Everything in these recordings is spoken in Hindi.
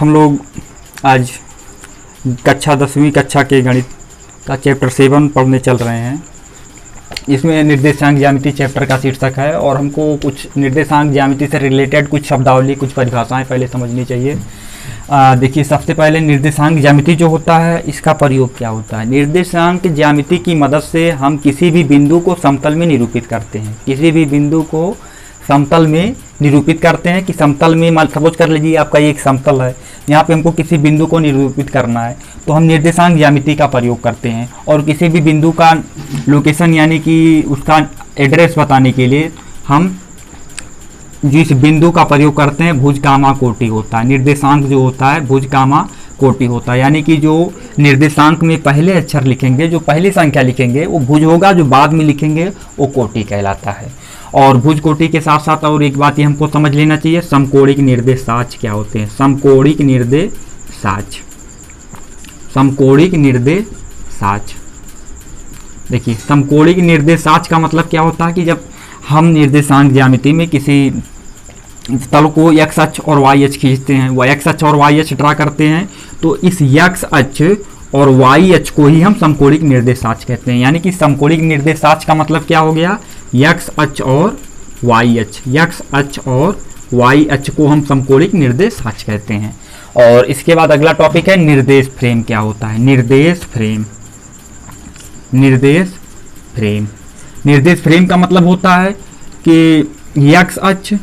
हम लोग आज कक्षा 10वीं कक्षा के गणित का चैप्टर 7 पढ़ने चल रहे हैं। इसमें निर्देशांक ज्यामिति चैप्टर का शीर्षक है और हमको कुछ निर्देशांक ज्यामिति से रिलेटेड कुछ शब्दावली, कुछ परिभाषाएं पहले समझनी चाहिए। देखिए, सबसे पहले निर्देशांक ज्यामिति जो होता है इसका प्रयोग क्या होता है। निर्देशांक ज्यामिति की मदद से हम किसी भी बिंदु को समतल में निरूपित करते हैं। किसी भी बिंदु को समतल में निरूपित करते हैं कि समतल में, मान सपोज कर लीजिए आपका ये एक समतल है, यहाँ पे हमको किसी बिंदु को निरूपित करना है तो हम निर्देशांक ज्यामिति का प्रयोग करते हैं। और किसी भी बिंदु का लोकेशन यानी कि उसका एड्रेस बताने के लिए हम जिस बिंदु का प्रयोग करते हैं भुज कामा कोटि होता है। निर्देशांक जो होता है भुज कामा कोटि होता है, यानी कि जो निर्देशांक में पहले अक्षर लिखेंगे, जो पहली संख्या लिखेंगे वो भुज होगा, जो बाद में लिखेंगे वो कोटि कहलाता है। और भुज कोटि के साथ साथ और एक बात ये हमको समझ लेना चाहिए, समकोणिक निर्देशांक क्या होते हैं। समकोणिक निर्देशांक, समकोणिक निर्देशांक, देखिए समकोणिक निर्देशांक का मतलब क्या होता है कि जब हम निर्देशांक ज्यामिति में किसी तल को x अक्ष और y अक्ष खींचते हैं, वह x अक्ष और y अक्ष ड्रा करते हैं, तो इस x अक्ष और y अक्ष को ही हम समकोणिक निर्देशांक कहते हैं। यानी कि समकोणिक निर्देशांक का मतलब क्या हो गया, x अक्ष और y अक्ष, x अक्ष और y अक्ष को हम समकोणिक निर्देशांक कहते हैं। और इसके बाद अगला टॉपिक है निर्देश फ्रेम क्या होता है। निर्देश फ्रेम, निर्देश फ्रेम, निर्देश फ्रेम का मतलब होता है कि x अक्ष,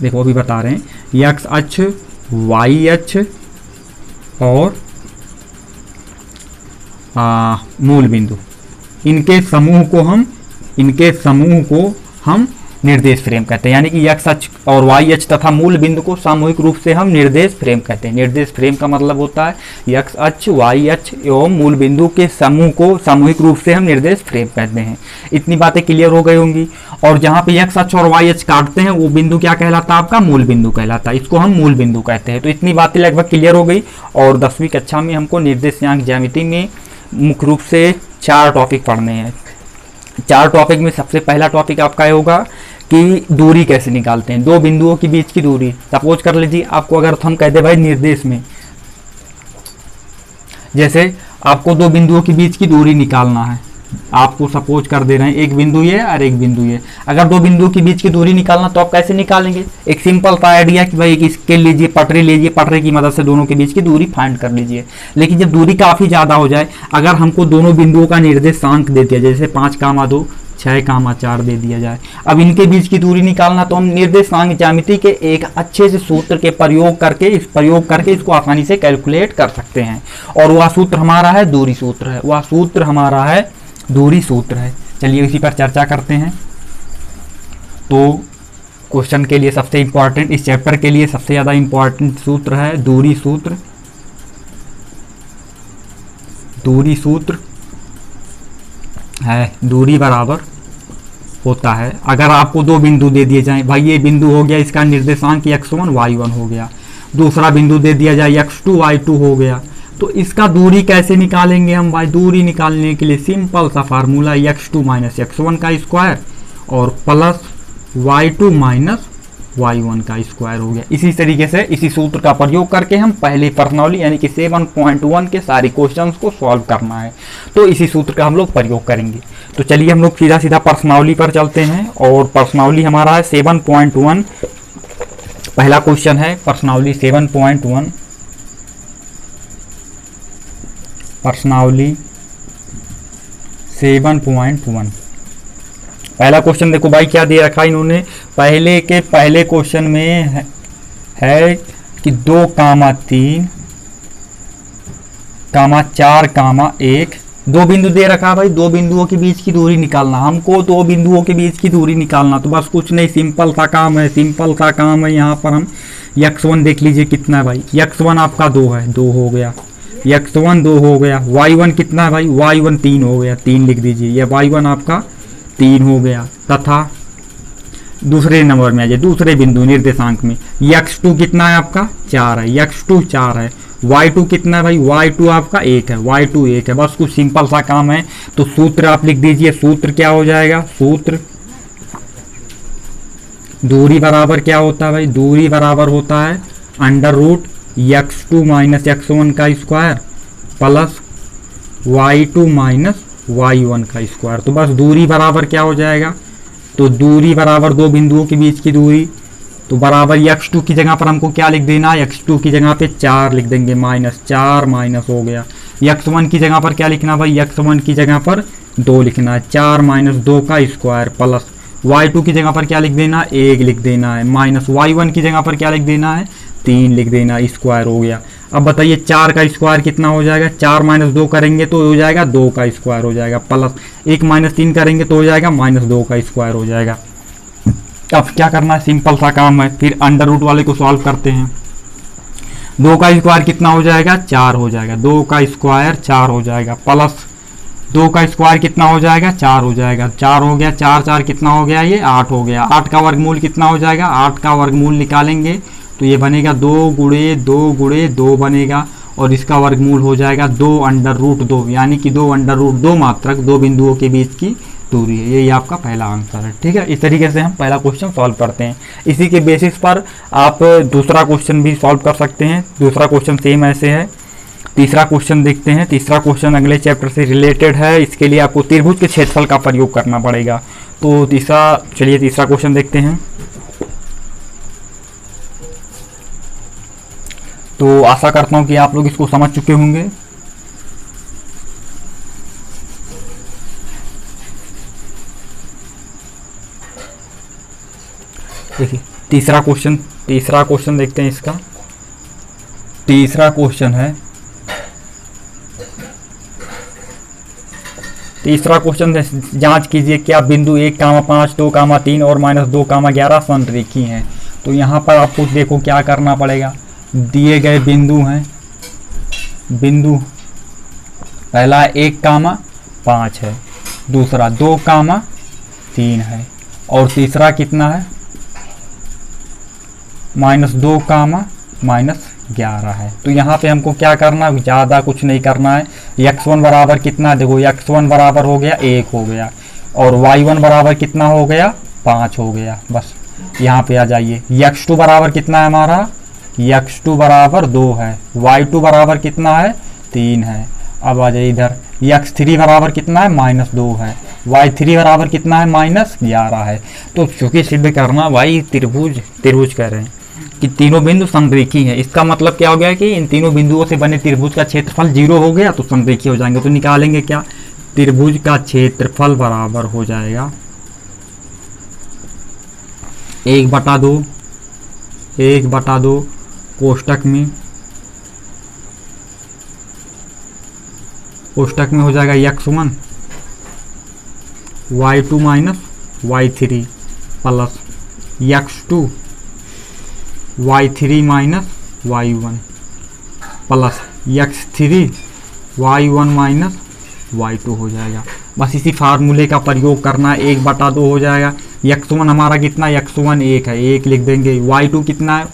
देखो अभी बता रहे हैं, x अक्ष, y अक्ष और मूल बिंदु, इनके समूह को हम निर्देश फ्रेम कहते हैं। यानी कि x अक्ष और y अक्ष तथा मूल बिंदु को सामूहिक रूप से हम निर्देश फ्रेम कहते हैं। निर्देश फ्रेम का मतलब होता है x अक्ष, y अक्ष एवं मूल बिंदु के समूह को सामूहिक रूप से हम निर्देश फ्रेम कहते हैं। इतनी बातें क्लियर हो गई होंगी। और जहाँ पे x अक्ष और y अक्ष काटते हैं वो बिंदु क्या कहलाता है, आपका मूल बिंदु कहलाता है। इसको हम मूल बिंदु कहते हैं। तो इतनी बातें लगभग क्लियर हो गई। और 10वीं कक्षा में हमको निर्देशांक ज्यामिति में मुख्य रूप से 4 टॉपिक पढ़ने हैं। 4 टॉपिक में सबसे पहला टॉपिक आपका होगा कि दूरी कैसे निकालते हैं, दो बिंदुओं के बीच की दूरी। सपोज कर लीजिए आपको अगर हम कहते भाई निर्देश में, जैसे आपको दो बिंदुओं के बीच की दूरी निकालना है, आपको सपोज कर दे रहे हैं एक बिंदु ये और एक बिंदु ये। अगर दो बिंदुओं के बीच की दूरी निकालना तो आप कैसे निकालेंगे, एक सिंपल सा आइडिया कि भाई एक स्केल लीजिए, पटरी लीजिए, पटरी की मदद से दोनों के बीच की दूरी फाइंड कर लीजिए। लेकिन जब दूरी काफ़ी ज़्यादा हो जाए, अगर हमको दोनों बिंदुओं का निर्देशांक दे दिया, जैसे 5,2, 6,4 दे दिया जाए, अब इनके बीच की दूरी निकालना तो हम निर्देशांक ज्यामिति के एक अच्छे से सूत्र के प्रयोग करके इसको आसानी से कैलकुलेट कर सकते हैं। और वह सूत्र हमारा है दूरी सूत्र है, वह सूत्र हमारा है दूरी सूत्र है। चलिए इसी पर चर्चा करते हैं। तो क्वेश्चन के लिए सबसे इंपॉर्टेंट, इस चैप्टर के लिए सबसे ज़्यादा इंपॉर्टेंट सूत्र है दूरी सूत्र। दूरी सूत्र है दूरी बराबर होता है, अगर आपको दो बिंदु दे दिए जाएं, भाई ये बिंदु हो गया, इसका निर्देशांक x1 y1 हो गया, दूसरा बिंदु दे दिया जाए x2 y2 हो गया, तो इसका दूरी कैसे निकालेंगे हम भाई। दूरी निकालने के लिए सिंपल सा फार्मूला x2 माइनस x1 का स्क्वायर और प्लस y2 माइनस y1 का स्क्वायर हो गया। इसी तरीके से इसी सूत्र का प्रयोग करके हम पहले प्रश्नावली यानी कि 7.1 के सारे क्वेश्चंस को सॉल्व करना है, तो इसी सूत्र का हम लोग प्रयोग करेंगे। तो चलिए हम लोग सीधा सीधा प्रश्नावली पर चलते हैं। और प्रश्नावली हमारा है 7.1। पहला क्वेश्चन है प्रश्नावली 7.1। प्रश्नावली 7.1 पहला क्वेश्चन देखो भाई क्या दे रखा है इन्होंने। पहले क्वेश्चन में है कि 2,3, 4, 1 दो बिंदु दे रखा भाई, दो बिंदुओं के बीच की दूरी निकालना। हमको दो बिंदुओं के बीच की दूरी निकालना, तो बस कुछ नहीं, सिंपल सा काम है। यहाँ पर हम x1 देख लीजिए कितना है भाई, x1 आपका 2 है, 2 हो गया, x1 2 हो गया। y1 कितना है भाई, y1 3 हो गया, 3 लिख दीजिए, यह y1 आपका 3 हो गया। तथा दूसरे नंबर में आ जाए, दूसरे बिंदु निर्देशांक में x2 कितना है आपका 4 है, x2 4 है। y2 कितना है भाई, y2 आपका 1 है, y2 1 है। बस कुछ सिंपल सा काम है। तो सूत्र आप लिख दीजिए, सूत्र क्या हो जाएगा, सूत्र दूरी बराबर क्या होता है भाई, दूरी बराबर होता है under root x2 minus x1 का square plus y2 minus y1 का स्क्वायर। तो बस दूरी बराबर क्या हो जाएगा, तो दूरी बराबर दो बिंदुओं के बीच की दूरी, तो बराबर x2 की जगह पर हमको क्या लिख देना है, x2 की जगह पे 4 लिख देंगे, माइनस 4 माइनस हो गया। x1 की जगह पर क्या लिखना भाई, x1 की जगह पर 2 लिखना है, 4 माइनस 2 का स्क्वायर प्लस y2 की जगह पर क्या लिख देना, 1 लिख देना है, माइनस y1 की जगह पर क्या लिख देना है, 3 लिख देना, स्क्वायर हो गया। अब बताइए 4 का स्क्वायर कितना हो जाएगा, 4 माइनस 2 करेंगे तो हो जाएगा 2 का स्क्वायर हो जाएगा, प्लस 1 माइनस 3 करेंगे तो हो जाएगा माइनस 2 का स्क्वायर हो जाएगा। अब क्या करना है, सिंपल सा काम है, फिर अंडर रूट वाले को सॉल्व करते हैं। 2 का स्क्वायर कितना हो जाएगा, 4 हो जाएगा, 2 का स्क्वायर 4 हो जाएगा, प्लस 2 का स्क्वायर कितना हो जाएगा, 4 हो जाएगा, 4 हो गया, 4 4 कितना हो गया, ये 8 हो गया। 8 का वर्गमूल कितना हो जाएगा, 8 का वर्गमूल निकालेंगे तो ये बनेगा 2 गुणे 2 गुणे 2 बनेगा, और इसका वर्गमूल हो जाएगा 2 अंडर रूट 2, यानी कि 2 अंडर रूट 2 मात्रक दो बिंदुओं के बीच की दूरी है। यही आपका पहला आंसर है। ठीक है, इस तरीके से हम पहला क्वेश्चन सॉल्व करते हैं। इसी के बेसिस पर आप दूसरा क्वेश्चन भी सॉल्व कर सकते हैं। दूसरा क्वेश्चन सेम ऐसे है। तीसरा क्वेश्चन देखते हैं। तीसरा क्वेश्चन अगले चैप्टर से रिलेटेड है, इसके लिए आपको त्रिभुज के क्षेत्रफल का प्रयोग करना पड़ेगा। तो चलिए तीसरा क्वेश्चन देखते हैं। तो आशा करता हूं कि आप लोग इसको समझ चुके होंगे। देखिए तीसरा क्वेश्चन देखते हैं। इसका तीसरा क्वेश्चन है, तीसरा क्वेश्चन जांच कीजिए क्या बिंदु 1,5, 2,3 और -2,11 संरेखी हैं। तो यहाँ पर आपको देखो क्या करना पड़ेगा। दिए गए बिंदु हैं, बिंदु पहला 1,5 है, दूसरा 2,3 है, और तीसरा कितना है, -2,-11 है। तो यहाँ पे हमको क्या करना है, ज़्यादा कुछ नहीं करना है। x1 बराबर कितना, देखो x1 बराबर हो गया 1 हो गया, और y1 बराबर कितना हो गया, 5 हो गया। बस यहाँ पे आ जाइए। x2 बराबर कितना है हमारा, x2 बराबर 2 है, y2 बराबर कितना है, 3 है। अब आ जाइए इधर, x3 बराबर कितना है, -2 है, y3 बराबर कितना है, -11 है। तो चूंकि सिद्ध करना भाई त्रिभुज कह रहे हैं कि तीनों बिंदु संरेखी हैं, इसका मतलब क्या हो गया कि इन तीनों बिंदुओं से बने त्रिभुज का क्षेत्रफल 0 हो गया तो संरेखी हो जाएंगे। तो निकालेंगे क्या, त्रिभुज का क्षेत्रफल बराबर हो जाएगा 1/2 कोष्टक में हो जाएगा x1 y2 minus y3 plus x2 y3 minus y1 plus x3 y1 minus y2 हो जाएगा। बस इसी फार्मूले का प्रयोग करना है। 1/2 हो जाएगा। x1 हमारा कितना, x1 1 है, 1 लिख देंगे। y2 कितना है,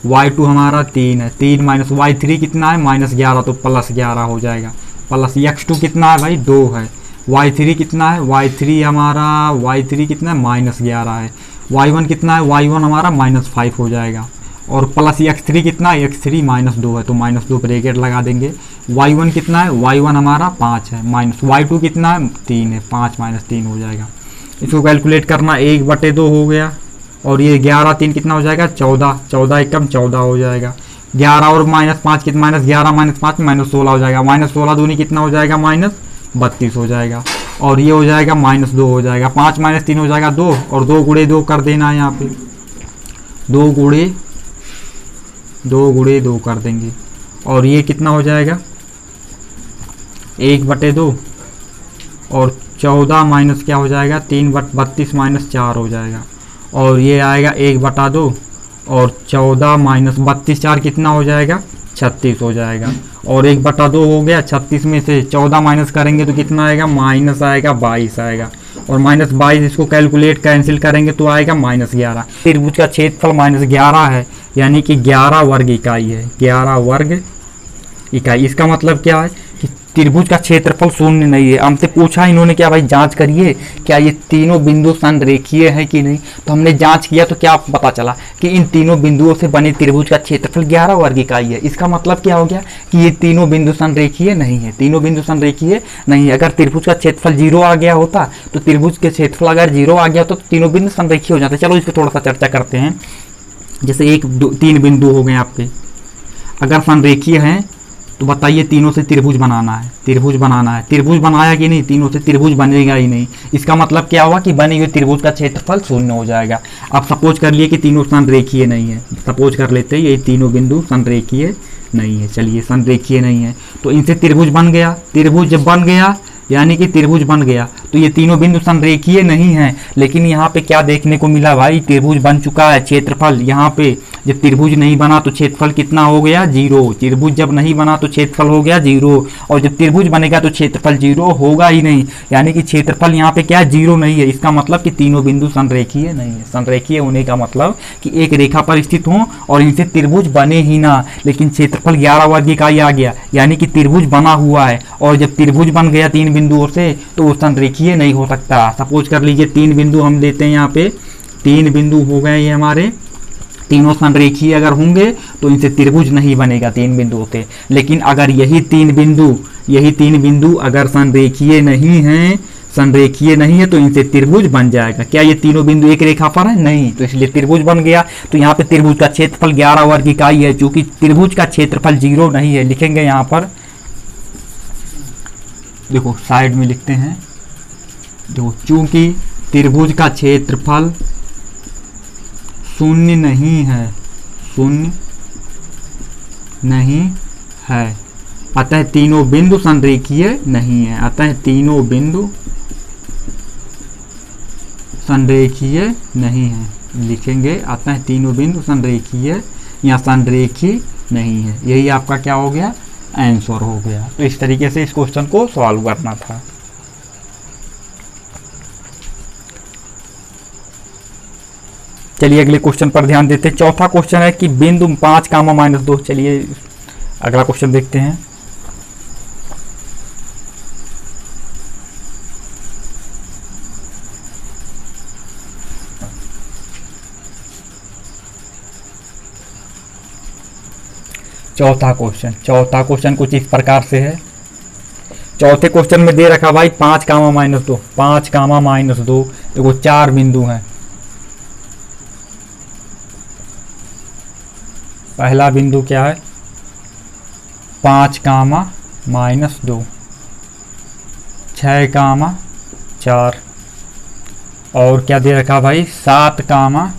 y2 हमारा 3 है, 3 माइनस y3 कितना है, -11, तो +11 हो जाएगा। प्लस x2 कितना है भाई, 2 है, y3 कितना है, y3 कितना है, -11 है, y1 कितना है, y1 हमारा -5 हो जाएगा, और प्लस x3 कितना है, x3 -2 है, तो -2 ब्रैकेट लगा देंगे। y1 कितना है, y1 हमारा 5 है, माइनस y2 कितना है, 3 है, 5 - 3 हो जाएगा। इसको कैलकुलेट करना, 1/2 हो गया, और ये 11 3 कितना हो जाएगा, 14, 14 एकम 14 हो जाएगा। 11 और -5 कितना, -11 -5 -16 हो जाएगा, -16 दूनी कितना हो जाएगा, -32 हो जाएगा, और ये हो जाएगा -2 हो जाएगा। 5 - 3 हो जाएगा 2, और 2 गुणे 2 कर देना है यहाँ पे, 2 गुणे 2 कर देंगे, और ये कितना हो जाएगा, 1/2, और 14 माइनस क्या हो जाएगा, 32 -4 हो जाएगा, और ये आएगा 1/2, और 14 माइनस 32 4 कितना हो जाएगा, 36 हो जाएगा, और 1/2 हो गया। 36 में से 14 माइनस करेंगे तो कितना आएगा, माइनस आएगा 22 आएगा, और -22 इसको कैलकुलेट कैंसिल करेंगे तो आएगा -11। त्रिभुज का क्षेत्रफल -11 है, यानी कि 11 वर्ग इकाई है, 11 वर्ग इकाई। इसका मतलब क्या है कि त्रिभुज का क्षेत्रफल शून्य नहीं है। हमसे पूछा इन्होंने क्या भाई जांच करिए क्या ये तीनों बिंदु संरेखीय है कि नहीं, तो हमने जांच किया तो क्या पता चला कि इन तीनों बिंदुओं से बने त्रिभुज का क्षेत्रफल 11 वर्ग इकाई है। इसका मतलब क्या हो गया कि ये तीनों बिंदु संरेखीय नहीं है, तीनों बिंदु संरेखीय नहीं है। अगर त्रिभुज का क्षेत्रफल 0 आ गया होता तो त्रिभुज के क्षेत्रफल अगर 0 आ गया होता तो तीनों बिंदु संरेखीय हो जाते। चलो इस पर थोड़ा सा चर्चा करते हैं। जैसे 1 2 3 बिंदु हो गए आपके, अगर संरेखीय हैं तो बताइए तीनों से त्रिभुज बनाना है, त्रिभुज बनाना है, त्रिभुज बनाया कि नहीं, तीनों से त्रिभुज बनेगा ही नहीं। इसका मतलब क्या हुआ कि बने हुए त्रिभुज का क्षेत्रफल शून्य हो जाएगा। अब सपोज कर लिए कि तीनों संरेखीय नहीं है, सपोज कर लेते हैं ये तीनों बिंदु संरेखीय नहीं है। चलिए संरेखीय नहीं है तो इनसे त्रिभुज बन गया, त्रिभुज जब बन गया यानी कि त्रिभुज बन गया तो ये तीनों बिंदु संरेखीय नहीं है। लेकिन यहाँ पे क्या देखने को मिला भाई, त्रिभुज बन चुका है, क्षेत्रफल यहाँ पे जब त्रिभुज नहीं बना तो क्षेत्रफल कितना हो गया 0। त्रिभुज जब नहीं बना तो क्षेत्रफल हो गया 0, और जब त्रिभुज बनेगा तो क्षेत्रफल 0 होगा ही नहीं, यानी कि क्षेत्रफल यहाँ पे क्या 0 नहीं है। इसका मतलब कि तीनों बिंदु संरेखीय नहीं है। संरेखीय होने का मतलब कि एक रेखा पर स्थित हो और इनसे त्रिभुज बने ही ना, लेकिन क्षेत्रफल 11 वर्ग इकाई आ गया यानी कि त्रिभुज बना हुआ है। और जब त्रिभुज बन गया 3 बिंदुओं से तो वो संरेखीय नहीं हो सकता। सपोज कर लीजिए 3 बिंदु हम लेते हैं, यहाँ पे 3 बिंदु हो गए ये हमारे, तीनों संरेखीय अगर होंगे तो इनसे त्रिभुज नहीं बनेगा 3 बिंदुओं से। लेकिन अगर यही तीन बिंदु अगर संरेखीय नहीं है, संरेखीय नहीं है तो इनसे त्रिभुज बन जाएगा। क्या ये तीनों बिंदु एक रेखा पर है? नहीं, तो इसलिए त्रिभुज बन गया। तो यहाँ पे त्रिभुज का क्षेत्रफल 11 वर्ग इकाई है, चूंकि त्रिभुज का क्षेत्रफल 0 नहीं है। लिखेंगे यहाँ पर, देखो साइड में लिखते हैं, देखो चूंकि त्रिभुज का क्षेत्रफल शून्य नहीं है, शून्य नहीं है, अतः तीनों बिंदु संरेखीय नहीं है, अतः तीनों बिंदु संरेखीय नहीं है। लिखेंगे अतः तीनों बिंदु संरेखीय या संरेखीय नहीं है। यही आपका क्या हो गया, आंसर हो गया। तो इस तरीके से इस क्वेश्चन को सॉल्व करना था। चलिए अगले क्वेश्चन पर ध्यान देते हैं। चौथा क्वेश्चन है कि बिंदु 5 कामा -2। चलिए अगला क्वेश्चन देखते हैं। चौथा क्वेश्चन कुछ इस प्रकार से है। चौथे क्वेश्चन में दे रखा भाई 5 कामा -2, 5 कामा -2, देखो 4 बिंदु हैं। पहला बिंदु क्या है, 5 कामा -2, 6 कामा 4, और क्या दे रखा भाई 7 कामा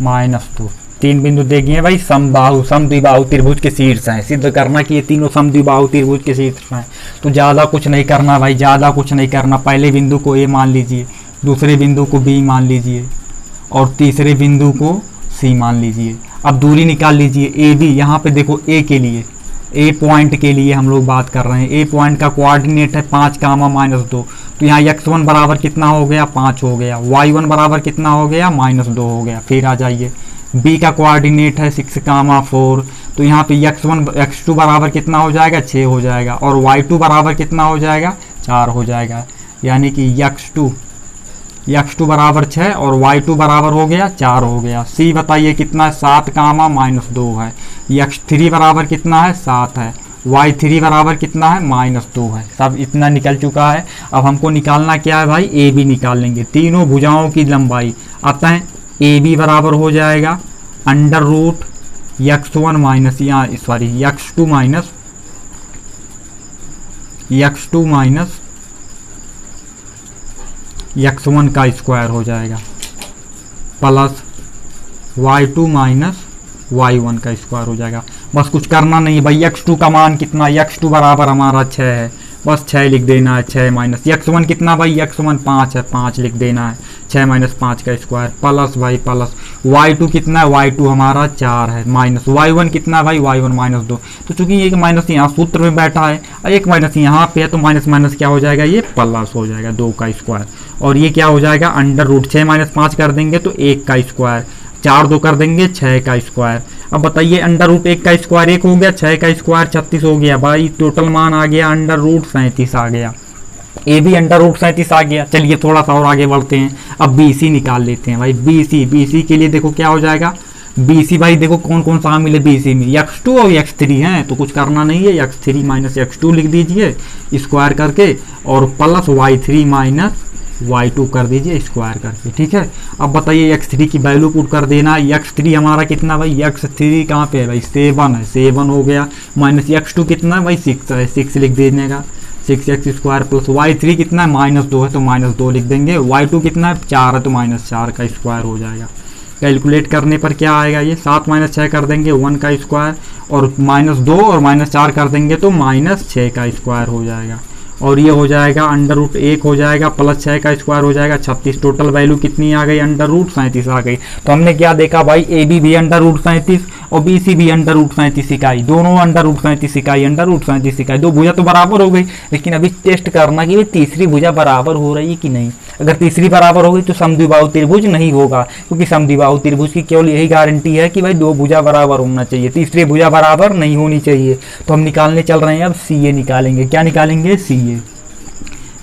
-2। 3 बिंदु दे गए भाई समबाहु समद्विबाहु त्रिभुज के शीर्ष हैं। सिद्ध करना कि ये तीनों समद्विबाहु त्रिभुज के शीर्ष हैं। तो ज़्यादा कुछ नहीं करना भाई, ज़्यादा कुछ नहीं करना। पहले बिंदु को ए मान लीजिए, दूसरे बिंदु को बी मान लीजिए और तीसरे बिंदु को सी मान लीजिए। अब दूरी निकाल लीजिए ए बी। यहाँ पे देखो ए के लिए, ए पॉइंट के लिए हम लोग बात कर रहे हैं। ए पॉइंट का कोऑर्डिनेट है 5 कामा -2, तो यहाँ x1 बराबर कितना हो गया 5 हो गया, y1 बराबर कितना हो गया -2 हो गया। फिर आ जाइए b का कोऑर्डिनेट है 6 कामा 4, तो यहाँ पे x2 बराबर कितना हो जाएगा 6 हो जाएगा, और y2 बराबर कितना हो जाएगा 4 हो जाएगा। यानी कि x2 बराबर 6 और y2 बराबर हो गया 4 हो गया। c बताइए कितना 7 कामा -2 है। x3 बराबर कितना है 7 है, y3 बराबर कितना है -2 है। सब इतना निकल चुका है। अब हमको निकालना क्या है भाई, ए बी निकाल लेंगे, तीनों भुजाओं की लंबाई। अतः ए बी बराबर हो जाएगा √x1 minus x2 minus x1 का स्क्वायर हो जाएगा, प्लस y2 माइनस y1 का स्क्वायर हो जाएगा। बस कुछ करना नहीं भाई। x2 का मान कितना, x2 बराबर हमारा 6 है, बस 6 लिख देना है। 6 माइनस x1 कितना भाई, x1 5 है, 5 लिख देना है। 6 माइनस 5 का स्क्वायर, प्लस भाई प्लस y2 कितना है, y2 हमारा 4 है, माइनस y1 कितना है भाई, y1 -2। तो चूंकि एक माइनस यहाँ सूत्र में बैठा है और एक माइनस यहाँ पे है, तो माइनस माइनस क्या हो जाएगा, ये प्लस हो जाएगा 2 का स्क्वायर। और ये क्या हो जाएगा √6 माइनस 5 कर देंगे तो 1 का स्क्वायर, 4 2 कर देंगे 6 का स्क्वायर। अब बताइए अंडर रूट 1 का स्क्वायर 1 हो गया, 6 का स्क्वायर 36 हो गया भाई, टोटल मान आ गया अंडर रूट 37 आ गया। ए भी अंडर रूट 37 आ गया। चलिए थोड़ा सा और आगे बढ़ते हैं, अब बी सी निकाल लेते हैं भाई। बी सी के लिए देखो क्या हो जाएगा, बी सी भाई देखो कौन कौन सा मिले बी सी में, x2 और x3 है, तो कुछ करना नहीं है, x3 माइनस x2 लिख दीजिए स्क्वायर करके, और प्लस y3 माइनस y2 कर दीजिए स्क्वायर करके, ठीक है। अब बताइए x3 की वैल्यू पुट कर देना, x3 हमारा कितना भाई, x3 कहाँ पे है भाई, 7 है, 7 हो गया, माइनस x2 कितना है भाई 6 है, 6 लिख देने का, 6x स्क्वायर प्लस y3 कितना है -2 है तो -2 लिख देंगे, y2 कितना है 4 है तो -4 का स्क्वायर हो जाएगा। कैलकुलेट करने पर क्या आएगा, ये 7 - 6 कर देंगे 1 का स्क्वायर, और -2 और -4 कर देंगे तो -6 का स्क्वायर हो जाएगा, और ये हो जाएगा अंडर रूट 1 हो जाएगा प्लस 6 का स्क्वायर हो जाएगा 36। टोटल वैल्यू कितनी आ गई, अंडर रूट 37 आ गई। तो हमने क्या देखा भाई, ए बी भी अंडर रूट 37 और बी सी भी अंडर रूट 37 इकाई, दोनों अंडर रूट 37 इकाई, अंडर रूट 37 इकाई, दो भुजा तो बराबर हो गई। लेकिन अभी टेस्ट करना कि तीसरी भुजा बराबर हो रही है कि नहीं। अगर तीसरी बराबर हो गई तो समद्विबाहु त्रिभुज नहीं होगा, क्योंकि समद्विबाहु त्रिभुज की केवल यही गारंटी है कि भाई दो भुजा बराबर होना चाहिए, तीसरी भुजा बराबर नहीं होनी चाहिए। तो हम निकालने चल रहे हैं अब सी ए निकालेंगे। क्या निकालेंगे, सी ए।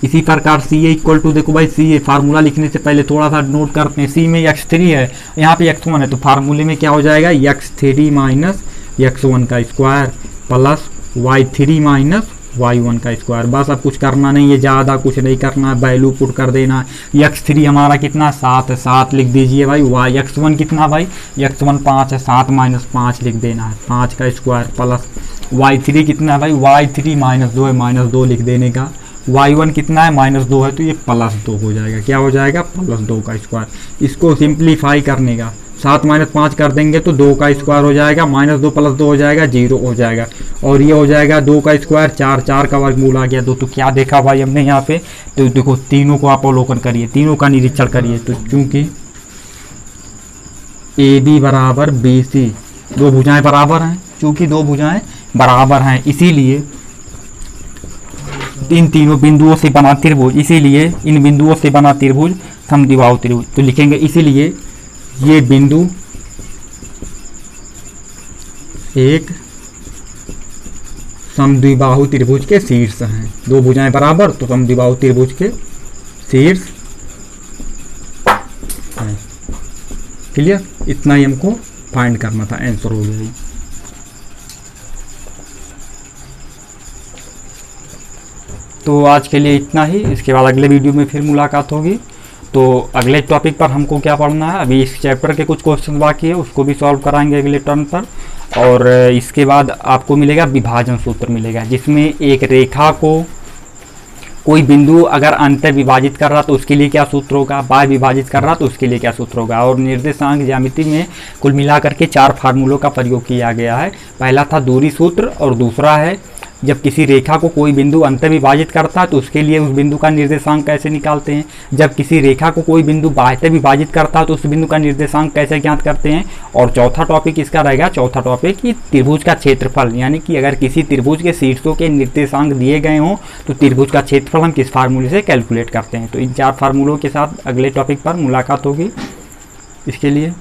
इसी प्रकार सी ए इक्वल टू, देखो भाई सी ए फार्मूला लिखने से पहले थोड़ा सा नोट करते हैं, सी में x3 है, यहाँ पे x1 है, तो फार्मूले में क्या हो जाएगा, x3 माइनस x1 का square plus y3 minus y1 का स्क्वायर। बस अब कुछ करना नहीं है, ज़्यादा कुछ नहीं करना है, वैल्यू पुट कर देना है। x3 हमारा कितना 7 है, 7 लिख दीजिए भाई, x1 कितना भाई, x1 5 है, 7 - 5 लिख देना है, 5 का स्क्वायर प्लस y3 कितना है भाई, y3 -2 है, -2 लिख देने का, y1 कितना है -2 है तो ये +2 हो जाएगा। क्या हो जाएगा, +2 का स्क्वायर। इसको सिंप्लीफाई करने का 7 - 5 कर देंगे तो 2 का स्क्वायर हो जाएगा, -2 + 2 हो जाएगा 0 हो जाएगा, और ये हो जाएगा 2 का स्क्वायर 4, 4 का वर्गमूल आ गया 2। तो क्या देखा भाई हमने यहाँ पे, तो देखो तीनों को आप अवलोकन करिए, तीनों का निरीक्षण करिए। तो चूंकि ए बी बराबर बी सी, दो भुजाएं बराबर हैं, चूंकि दो भुजाएं बराबर हैं इसीलिए इन तीनों बिंदुओं से बना त्रिभुज, इसीलिए इन बिंदुओं से बना त्रिभुज समद्विबाहु त्रिभुज। तो लिखेंगे इसीलिए ये बिंदु एक समद्विबाहु त्रिभुज के शीर्ष हैं, दो भुजाएं बराबर तो समद्विबाहु त्रिभुज के शीर्ष हैं। क्लियर, इतना ही हमको फाइंड करना था, आंसर हो गया। तो आज के लिए इतना ही, इसके बाद अगले वीडियो में फिर मुलाकात होगी। तो अगले टॉपिक पर हमको क्या पढ़ना है, अभी इस चैप्टर के कुछ क्वेश्चन बाकी है, उसको भी सॉल्व कराएंगे अगले टर्न पर। और इसके बाद आपको मिलेगा विभाजन सूत्र मिलेगा, जिसमें एक रेखा को कोई बिंदु अगर अंतर विभाजित कर रहा तो उसके लिए क्या सूत्र होगा, बाय विभाजित कर रहा तो उसके लिए क्या सूत्र होगा। और निर्देशांक ज्यामिति में कुल मिलाकर के 4 फार्मूलों का प्रयोग किया गया है। पहला था दूरी सूत्र, और दूसरा है जब किसी रेखा को कोई बिंदु अंतर विभाजित करता है तो उसके लिए उस बिंदु का निर्देशांक कैसे निकालते हैं, जब किसी रेखा को कोई बिंदु बाह्य विभाजित करता है तो उस बिंदु का निर्देशांक कैसे ज्ञात करते हैं। और चौथा टॉपिक इसका रहेगा, चौथा टॉपिक कि त्रिभुज का क्षेत्रफल, यानी कि अगर किसी त्रिभुज के शीर्षों के निर्देशांक दिए गए हों तो त्रिभुज का क्षेत्रफल हम किस फार्मूले से कैलकुलेट करते हैं। तो इन 4 फार्मूलों के साथ अगले टॉपिक पर मुलाकात होगी। इसके लिए